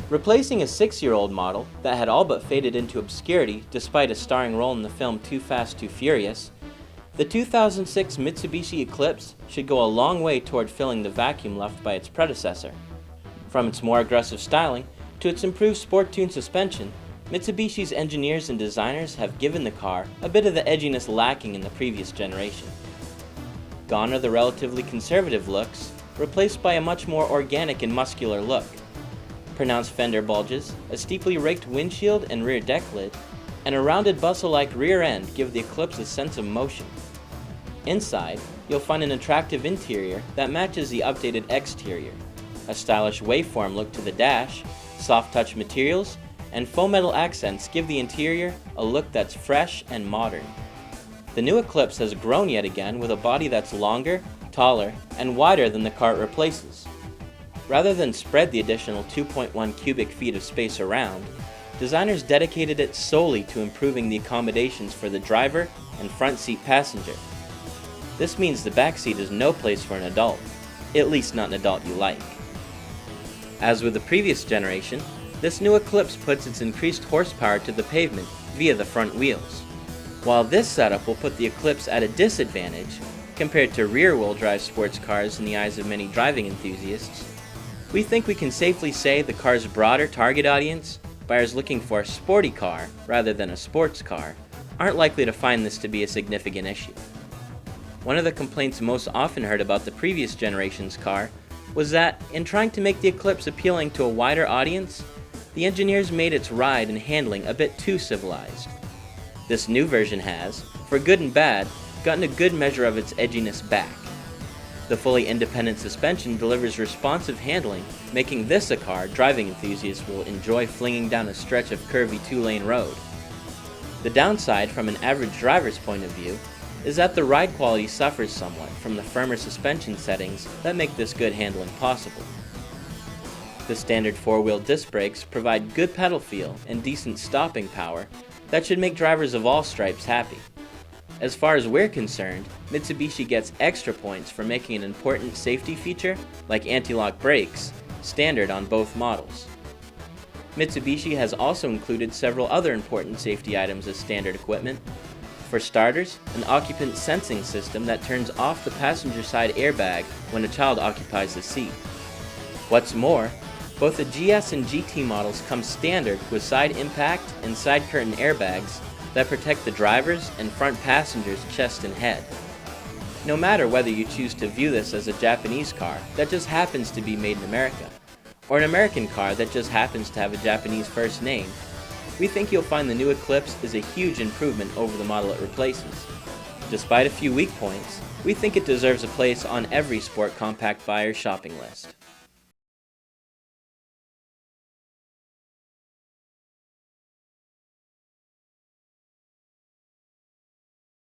Replacing a 6-year-old model that had all but faded into obscurity despite a starring role in the film Too Fast, Too Furious, the 2006 Mitsubishi Eclipse should go a long way toward filling the vacuum left by its predecessor. From its more aggressive styling to its improved sport-tuned suspension, Mitsubishi's engineers and designers have given the car a bit of the edginess lacking in the previous generation. Gone are the relatively conservative looks, replaced by a much more organic and muscular look. Pronounced fender bulges, a steeply raked windshield and rear deck lid, and a rounded bustle-like rear end give the Eclipse a sense of motion. Inside, you'll find an attractive interior that matches the updated exterior, a stylish waveform look to the dash, soft-touch materials, and faux metal accents give the interior a look that's fresh and modern. The new Eclipse has grown yet again with a body that's longer, taller, and wider than the car it replaces. Rather than spread the additional 2.1 cubic feet of space around, designers dedicated it solely to improving the accommodations for the driver and front seat passenger. This means the back seat is no place for an adult, at least not an adult you like. As with the previous generation, this new Eclipse puts its increased horsepower to the pavement via the front wheels. While this setup will put the Eclipse at a disadvantage compared to rear-wheel drive sports cars in the eyes of many driving enthusiasts, we think we can safely say the car's broader target audience, buyers looking for a sporty car rather than a sports car, aren't likely to find this to be a significant issue. One of the complaints most often heard about the previous generation's car was that, in trying to make the Eclipse appealing to a wider audience, the engineers made its ride and handling a bit too civilized. This new version has, for good and bad, gotten a good measure of its edginess back. The fully independent suspension delivers responsive handling, making this a car driving enthusiasts will enjoy flinging down a stretch of curvy 2-lane road. The downside from an average driver's point of view is that the ride quality suffers somewhat from the firmer suspension settings that make this good handling possible. The standard 4-wheel disc brakes provide good pedal feel and decent stopping power that should make drivers of all stripes happy. As far as we're concerned, Mitsubishi gets extra points for making an important safety feature, like anti-lock brakes, standard on both models. Mitsubishi has also included several other important safety items as standard equipment. For starters, an occupant sensing system that turns off the passenger side airbag when a child occupies the seat. What's more, both the GS and GT models come standard with side impact and side curtain airbags that protect the driver's and front passenger's chest and head. No matter whether you choose to view this as a Japanese car that just happens to be made in America, or an American car that just happens to have a Japanese first name, we think you'll find the new Eclipse is a huge improvement over the model it replaces. Despite a few weak points, we think it deserves a place on every sport compact buyer's shopping list.